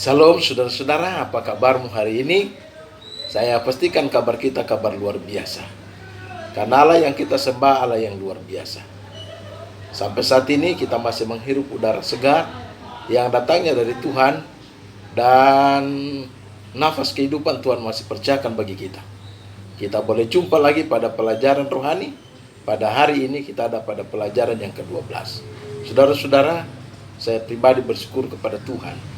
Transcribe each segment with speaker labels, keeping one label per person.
Speaker 1: Salam saudara-saudara, apa kabarmu hari ini? Saya pastikan kabar kita kabar luar biasa. Karena Allah yang kita sembah Allah yang luar biasa. Sampai saat ini kita masih menghirup udara segar yang datangnya dari Tuhan, dan nafas kehidupan Tuhan masih percayakan bagi kita. Kita boleh jumpa lagi pada pelajaran rohani. Pada hari ini kita ada pada pelajaran yang ke-12. Saudara-saudara, saya pribadi bersyukur kepada Tuhan.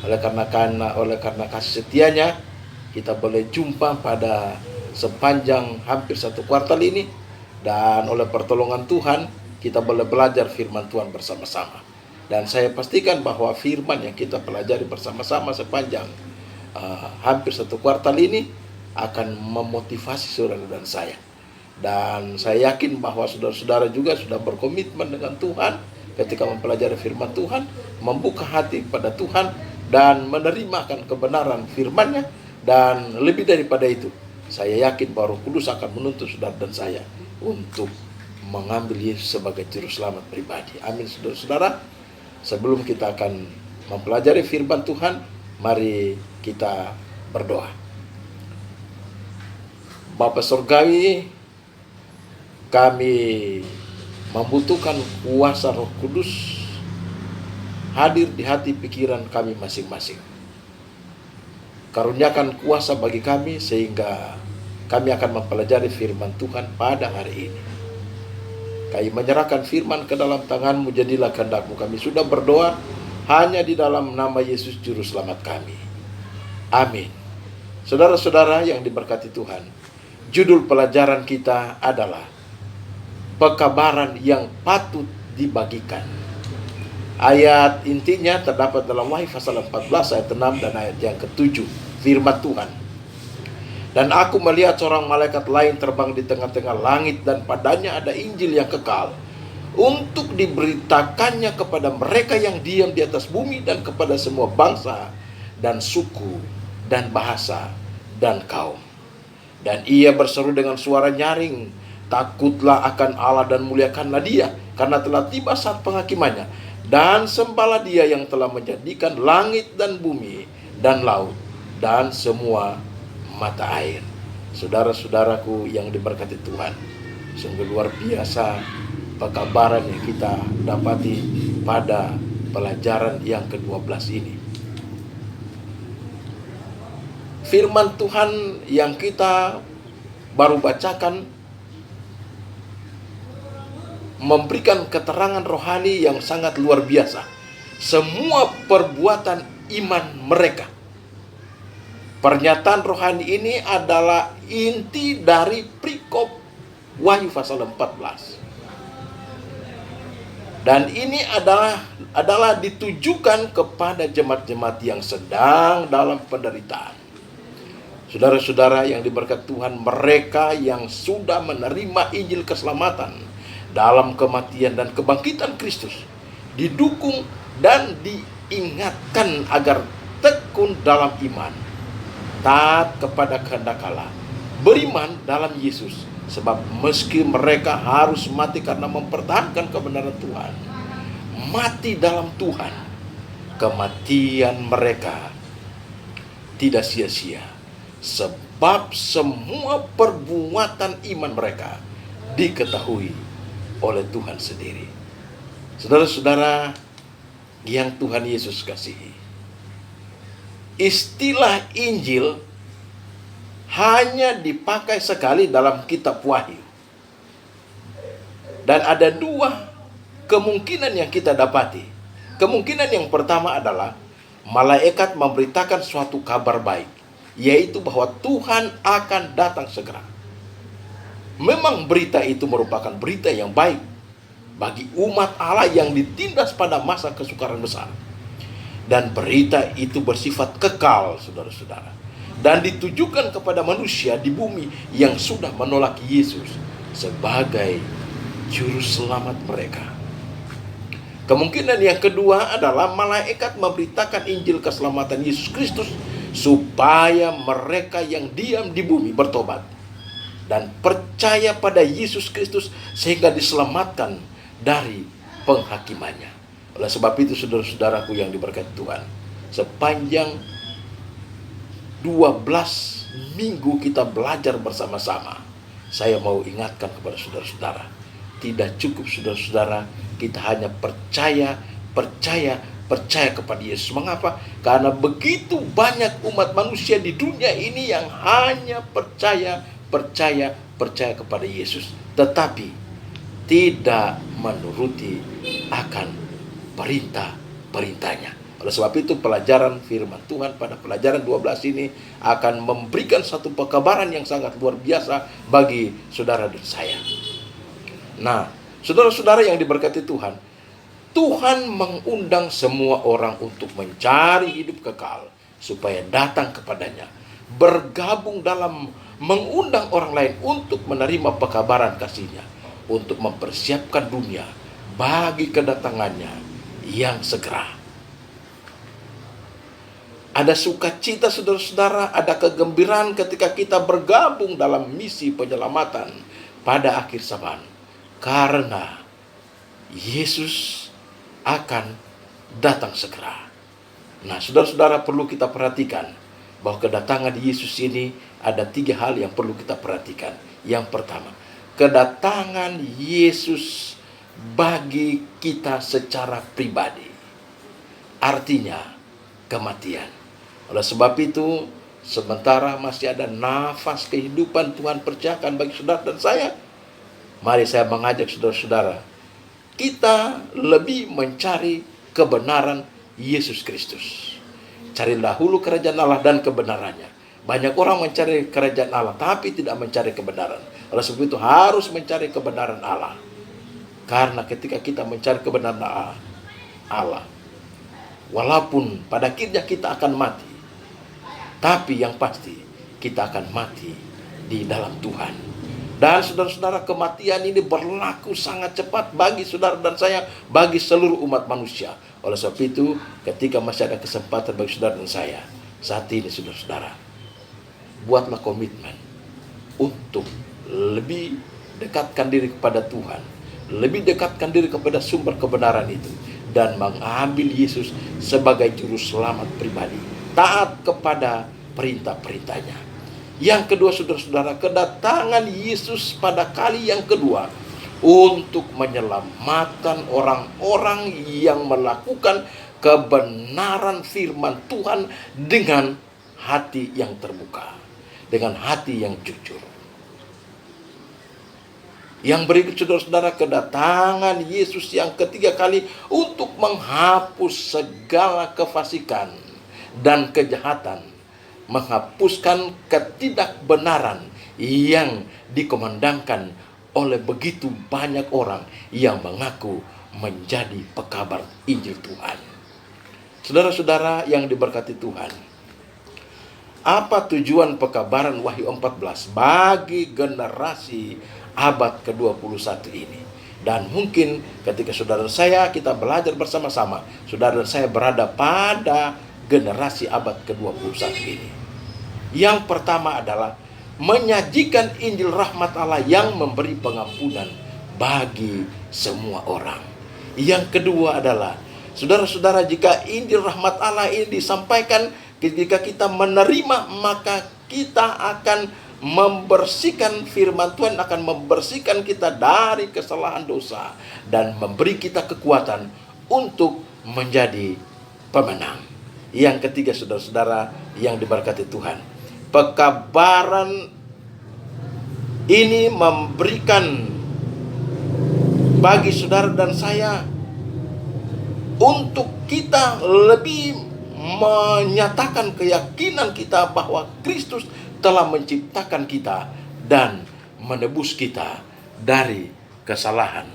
Speaker 1: Oleh karena kasih setianya, kita boleh jumpa pada sepanjang hampir 1 kuartal ini. Dan oleh pertolongan Tuhan, kita boleh belajar firman Tuhan bersama-sama. Dan saya pastikan bahwa firman yang kita pelajari bersama-sama sepanjang hampir 1 kuartal ini akan memotivasi saudara dan saya. Dan saya yakin bahwa saudara-saudara juga sudah berkomitmen dengan Tuhan ketika mempelajari firman Tuhan, membuka hati pada Tuhan, dan menerimakan kebenaran firman-Nya. Dan lebih daripada itu, saya yakin bahwa Roh Kudus akan menuntun saudara dan saya untuk mengambil Yesus sebagai juru selamat pribadi. Amin, saudara-saudara. Sebelum kita akan mempelajari firman Tuhan, mari kita berdoa. Bapa Surgawi, kami membutuhkan kuasa Roh Kudus hadir di hati pikiran kami masing-masing. Karuniakan kuasa bagi kami sehingga kami akan mempelajari firman Tuhan pada hari ini. Kami menyerahkan firman ke dalam tangan-Mu, jadilah kehendak-Mu. Kami sudah berdoa hanya di dalam nama Yesus Juru Selamat kami. Amin. Saudara-saudara yang diberkati Tuhan, judul pelajaran kita adalah pekabaran yang patut dibagikan. Ayat intinya terdapat dalam Wahyu pasal 14 ayat 6 dan ayat yang ke-7. Firman Tuhan. Dan aku melihat seorang malaikat lain terbang di tengah-tengah langit, dan padanya ada Injil yang kekal untuk diberitakannya kepada mereka yang diam di atas bumi, dan kepada semua bangsa dan suku dan bahasa dan kaum. Dan ia berseru dengan suara nyaring, takutlah akan Allah dan muliakanlah Dia, karena telah tiba saat penghakimannya. Dan sembahlah Dia yang telah menjadikan langit dan bumi dan laut dan semua mata air. Saudara-saudaraku yang diberkati Tuhan, sungguh luar biasa pekabaran yang kita dapati pada pelajaran yang ke-12 ini. Firman Tuhan yang kita baru bacakan memberikan keterangan rohani yang sangat luar biasa. Semua perbuatan iman mereka. Pernyataan rohani ini adalah inti dari perikop Wahyu pasal 14. Dan ini adalah ditujukan kepada jemaat-jemaat yang sedang dalam penderitaan. Saudara-saudara yang diberkati Tuhan, mereka yang sudah menerima Injil keselamatan dalam kematian dan kebangkitan Kristus, didukung dan diingatkan agar tekun dalam iman, taat kepada kehendak Allah, beriman dalam Yesus. Sebab meski mereka harus mati karena mempertahankan kebenaran Tuhan, mati dalam Tuhan, kematian mereka tidak sia-sia. Sebab semua perbuatan iman mereka diketahui oleh Tuhan sendiri. Saudara-saudara yang Tuhan Yesus kasihi, istilah Injil hanya dipakai sekali dalam kitab Wahyu. Dan ada 2 kemungkinan yang kita dapati. Kemungkinan yang pertama adalah malaikat memberitakan suatu kabar baik, yaitu bahwa Tuhan akan datang segera. Memang berita itu merupakan berita yang baik bagi umat Allah yang ditindas pada masa kesukaran besar. Dan berita itu bersifat kekal, saudara-saudara, dan ditujukan kepada manusia di bumi yang sudah menolak Yesus sebagai juru selamat mereka. Kemungkinan yang kedua adalah malaikat memberitakan Injil keselamatan Yesus Kristus supaya mereka yang diam di bumi bertobat dan percaya pada Yesus Kristus sehingga diselamatkan dari penghakimannya. Oleh sebab itu, saudara-saudaraku yang diberkati Tuhan, sepanjang 12 minggu kita belajar bersama-sama. Saya mau ingatkan kepada saudara-saudara, tidak cukup saudara-saudara kita hanya percaya kepada Yesus. Mengapa? Karena begitu banyak umat manusia di dunia ini yang hanya percaya kepada Yesus, tetapi tidak menuruti akan perintah-perintahnya. Oleh sebab itu pelajaran firman Tuhan pada pelajaran 12 ini akan memberikan satu pekabaran yang sangat luar biasa bagi saudara dan saya. Nah, saudara-saudara yang diberkati Tuhan, Tuhan mengundang semua orang untuk mencari hidup kekal supaya datang kepadanya, bergabung dalam mengundang orang lain untuk menerima pekabaran kasih-Nya, untuk mempersiapkan dunia bagi kedatangannya yang segera. Ada sukacita saudara-saudara, ada kegembiraan ketika kita bergabung dalam misi penyelamatan pada akhir zaman. Karena Yesus akan datang segera. Nah, saudara-saudara, perlu kita perhatikan bahwa kedatangan Yesus ini ada 3 hal yang perlu kita perhatikan. Yang pertama, kedatangan Yesus bagi kita secara pribadi. Artinya kematian. Oleh sebab itu, sementara masih ada nafas kehidupan, Tuhan percayakan bagi saudara dan saya, mari saya mengajak saudara-saudara, kita lebih mencari kebenaran Yesus Kristus. Cari dahulu kerajaan Allah dan kebenarannya. Banyak orang mencari kerajaan Allah tapi tidak mencari kebenaran. Oleh sebab itu harus mencari kebenaran Allah. Karena ketika kita mencari kebenaran Allah, walaupun pada akhirnya kita akan mati, tapi yang pasti kita akan mati di dalam Tuhan. Dan saudara-saudara, kematian ini berlaku sangat cepat bagi saudara dan saya, bagi seluruh umat manusia. Oleh sebab itu, ketika masih ada kesempatan bagi saudara dan saya, saat ini saudara-saudara, buatlah komitmen untuk lebih dekatkan diri kepada Tuhan, lebih dekatkan diri kepada sumber kebenaran itu, dan mengambil Yesus sebagai juru selamat pribadi, taat kepada perintah-perintahnya. Yang kedua saudara-saudara, kedatangan Yesus pada kali yang kedua untuk menyelamatkan orang-orang yang melakukan kebenaran firman Tuhan dengan hati yang terbuka, dengan hati yang jujur. Yang berikut saudara-saudara, kedatangan Yesus yang ketiga kali untuk menghapus segala kefasikan dan kejahatan, menghapuskan ketidakbenaran yang dikomandangkan oleh begitu banyak orang yang mengaku menjadi pekabar Injil Tuhan. Saudara-saudara yang diberkati Tuhan, apa tujuan pekabaran Wahyu 14 bagi generasi abad ke-21 ini? Dan mungkin ketika saudara saya kita belajar bersama-sama, saudara saya berada pada generasi abad ke-21 ini. Yang pertama adalah menyajikan Injil rahmat Allah yang memberi pengampunan bagi semua orang. Yang kedua adalah, saudara-saudara, jika Injil rahmat Allah ini disampaikan, ketika kita menerima, maka kita akan membersihkan, firman Tuhan akan membersihkan kita dari kesalahan dosa dan memberi kita kekuatan untuk menjadi pemenang. Yang ketiga saudara-saudara yang diberkati Tuhan, pekabaran ini memberikan bagi saudara dan saya untuk kita lebih menyatakan keyakinan kita bahwa Kristus telah menciptakan kita dan menebus kita dari kesalahan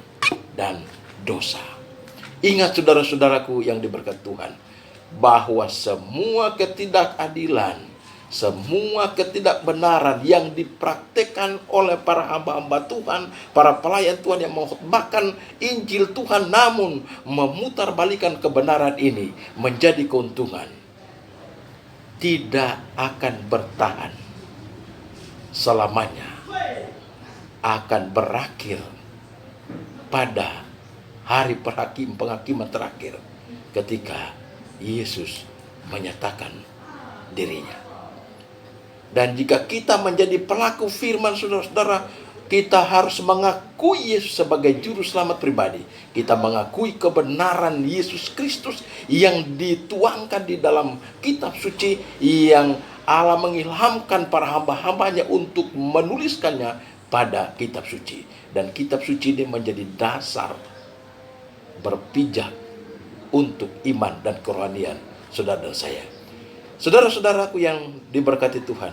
Speaker 1: dan dosa. Ingat saudara-saudaraku yang diberkati Tuhan, bahwa semua ketidakadilan, semua ketidakbenaran yang dipraktekkan oleh para hamba-hamba Tuhan, para pelayan Tuhan yang mengkhotbahkan Injil Tuhan namun memutarbalikan kebenaran ini menjadi keuntungan, tidak akan bertahan selamanya, akan berakhir pada hari penghakiman terakhir ketika Yesus menyatakan dirinya. Dan jika kita menjadi pelaku firman, saudara-saudara, kita harus mengakui Yesus sebagai juru selamat pribadi. Kita mengakui kebenaran Yesus Kristus yang dituangkan di dalam kitab suci, yang Allah mengilhamkan para hamba-hambanya untuk menuliskannya pada kitab suci. Dan kitab suci ini menjadi dasar berpijak untuk iman dan kerohanian saudara dan saya. Saudara-saudaraku yang diberkati Tuhan,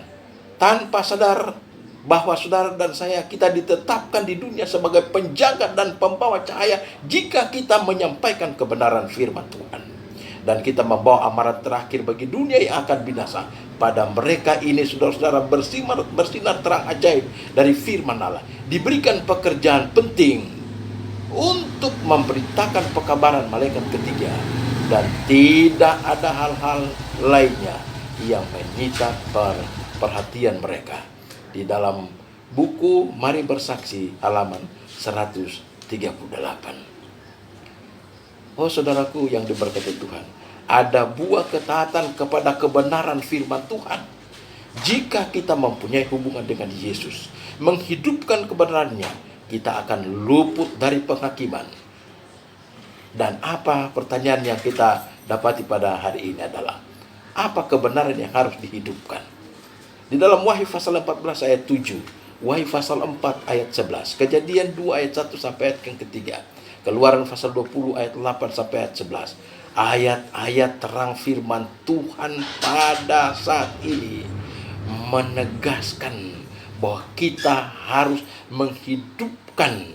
Speaker 1: tanpa sadar bahwa saudara dan saya, kita ditetapkan di dunia sebagai penjaga dan pembawa cahaya jika kita menyampaikan kebenaran firman Tuhan. Dan kita membawa amaran terakhir bagi dunia yang akan binasa. Pada mereka ini, saudara-saudara, bersinar terang ajaib dari firman Allah. Diberikan pekerjaan penting untuk memberitakan pekabaran malaikat ketiga. Dan tidak ada hal-hal lainnya yang menyita perhatian mereka. Di dalam buku Mari Bersaksi halaman 138. Oh saudaraku yang diberkati Tuhan, ada buah ketaatan kepada kebenaran firman Tuhan. Jika kita mempunyai hubungan dengan Yesus, menghidupkan kebenarannya, kita akan luput dari penghakiman. Dan apa pertanyaan yang kita dapati pada hari ini adalah, apa kebenaran yang harus dihidupkan? Di dalam Wahyu pasal 14 ayat 7, Wahyu pasal 4 ayat 11, Kejadian 2 ayat 1 sampai ayat yang ketiga, Keluaran pasal 20 ayat 8 sampai ayat 11. Ayat-ayat terang firman Tuhan pada saat ini menegaskan bahwa kita harus menghidupkan,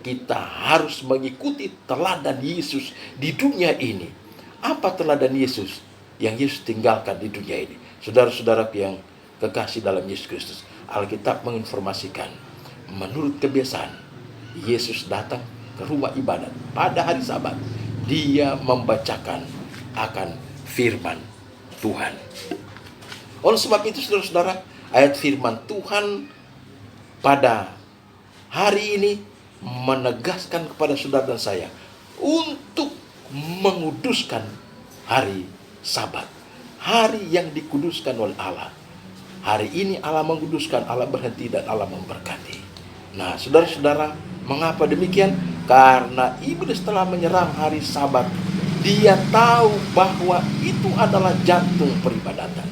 Speaker 1: kita harus mengikuti teladan Yesus di dunia ini. Apa teladan Yesus yang Yesus tinggalkan di dunia ini? Saudara-saudara yang kekasih dalam Yesus Kristus, Alkitab menginformasikan, menurut kebiasaan, Yesus datang ke rumah ibadat pada hari Sabat. Dia membacakan akan firman Tuhan. Oleh sebab itu, saudara-saudara, ayat firman Tuhan pada hari ini menegaskan kepada saudara dan saya untuk menguduskan hari Sabat, hari yang dikuduskan oleh Allah. Hari ini Allah menguduskan, Allah berhenti dan Allah memberkati. Nah, saudara-saudara, mengapa demikian? Karena iblis telah menyerang hari Sabat. Dia tahu bahwa itu adalah jantung peribadatan.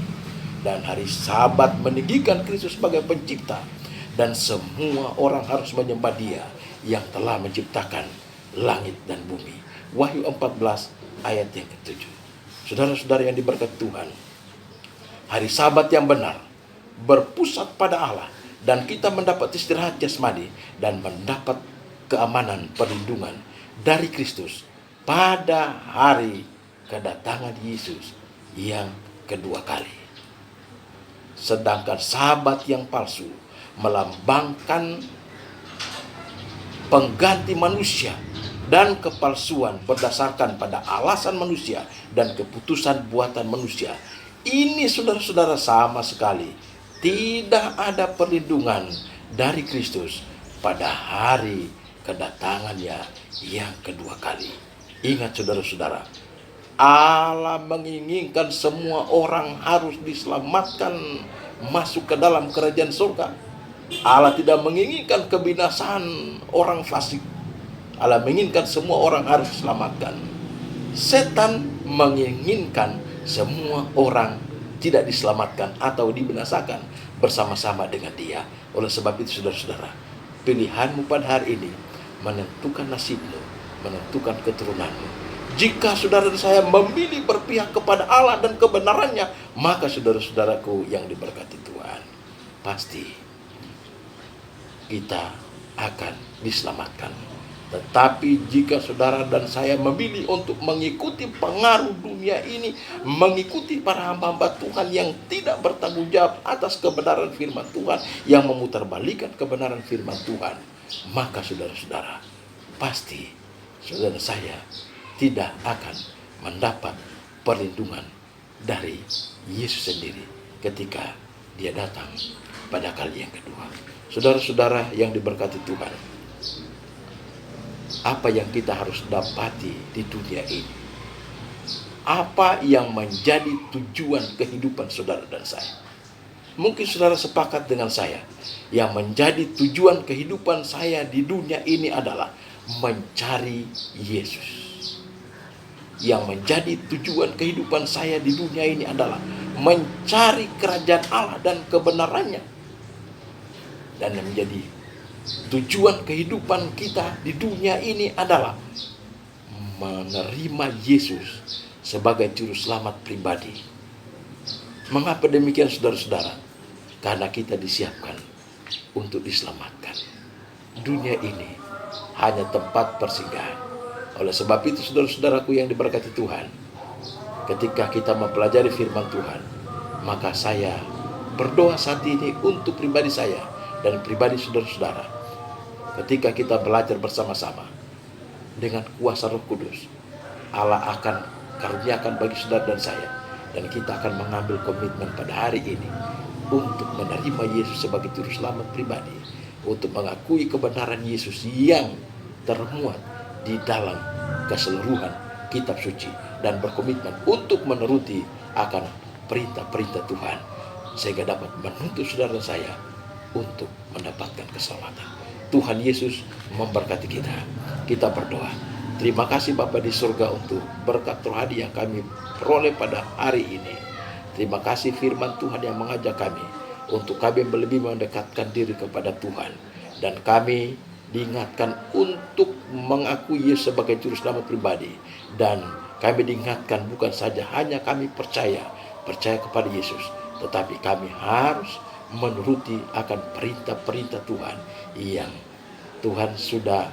Speaker 1: Dan hari Sabat meninggikan Kristus sebagai pencipta. Dan semua orang harus menyembah Dia yang telah menciptakan langit dan bumi. Wahyu 14 ayat yang ke-7. Saudara-saudara yang diberkati Tuhan, hari Sabat yang benar berpusat pada Allah, dan kita mendapat istirahat jasmani dan mendapat keamanan perlindungan dari Kristus pada hari kedatangan Yesus yang kedua kali. Sedangkan Sabat yang palsu melambangkan pengganti manusia dan kepalsuan berdasarkan pada alasan manusia dan keputusan buatan manusia. Ini saudara-saudara sama sekali tidak ada perlindungan dari Kristus pada hari kedatangannya yang kedua kali. Ingat saudara-saudara, Allah menginginkan semua orang harus diselamatkan masuk ke dalam kerajaan surga. Allah tidak menginginkan kebinasaan orang fasik. Allah menginginkan semua orang harus diselamatkan. Setan menginginkan semua orang tidak diselamatkan atau dibinasakan bersama-sama dengan dia. Oleh sebab itu saudara-saudara, pilihanmu pada hari ini menentukan nasibmu, menentukan keturunanmu. Jika saudara saya memilih berpihak kepada Allah dan kebenarannya, maka saudara-saudaraku yang diberkati Tuhan, pasti kita akan diselamatkan. Tetapi jika saudara dan saya memilih untuk mengikuti pengaruh dunia ini, mengikuti para hamba-hamba Tuhan yang tidak bertanggung jawab atas kebenaran firman Tuhan, yang memutarbalikkan kebenaran firman Tuhan, maka saudara-saudara, pasti saudara saya tidak akan mendapat perlindungan dari Yesus sendiri ketika dia datang pada kali yang kedua. Saudara-saudara yang diberkati Tuhan, apa yang kita harus dapati di dunia ini? apa yang menjadi tujuan kehidupan saudara dan saya. Mungkin saudara sepakat dengan saya, yang menjadi tujuan kehidupan saya di dunia ini adalah mencari Yesus. Yang menjadi tujuan kehidupan saya di dunia ini adalah mencari kerajaan Allah dan kebenarannya. Dan yang menjadi tujuan kehidupan kita di dunia ini adalah menerima Yesus sebagai juru selamat pribadi. Mengapa demikian saudara-saudara? Karena kita disiapkan untuk diselamatkan. Dunia ini hanya tempat persinggahan. Oleh sebab itu saudara-saudaraku yang diberkati Tuhan, ketika kita mempelajari firman Tuhan, maka saya berdoa saat ini untuk pribadi saya dan pribadi saudara-saudara. Ketika kita belajar bersama-sama dengan kuasa Roh Kudus, Allah akan karuniakan bagi saudara dan saya, dan kita akan mengambil komitmen pada hari ini untuk menerima Yesus sebagai juru selamat pribadi, untuk mengakui kebenaran Yesus yang termuat di dalam keseluruhan kitab suci, dan berkomitmen untuk menuruti akan perintah-perintah Tuhan, sehingga dapat menuntut saudara dan saya untuk mendapatkan keselamatan. Tuhan Yesus memberkati kita. Kita berdoa. Terima kasih Bapa di surga untuk berkat rohani yang kami peroleh pada hari ini. Terima kasih firman Tuhan yang mengajak kami untuk kami lebih mendekatkan diri kepada Tuhan. Dan kami diingatkan untuk mengakui Yesus sebagai juru selamat pribadi. Dan kami diingatkan bukan saja hanya kami percaya kepada Yesus, tetapi kami harus menuruti akan perintah-perintah Tuhan yang Tuhan sudah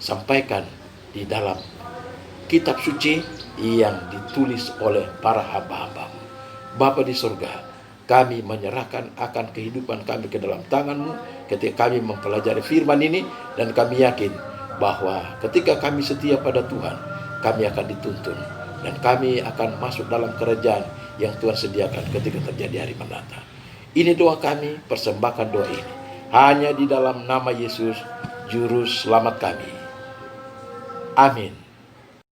Speaker 1: sampaikan di dalam kitab suci yang ditulis oleh para hamba-hamba-Mu. Bapa di surga, kami menyerahkan akan kehidupan kami ke dalam tangan-Mu ketika kami mempelajari firman ini, dan kami yakin bahwa ketika kami setia pada Tuhan, kami akan dituntun dan kami akan masuk dalam kerajaan yang Tuhan sediakan ketika terjadi hari mendatang. Ini doa kami, persembahkan doa ini hanya di dalam nama Yesus, Juru Selamat kami. Amin.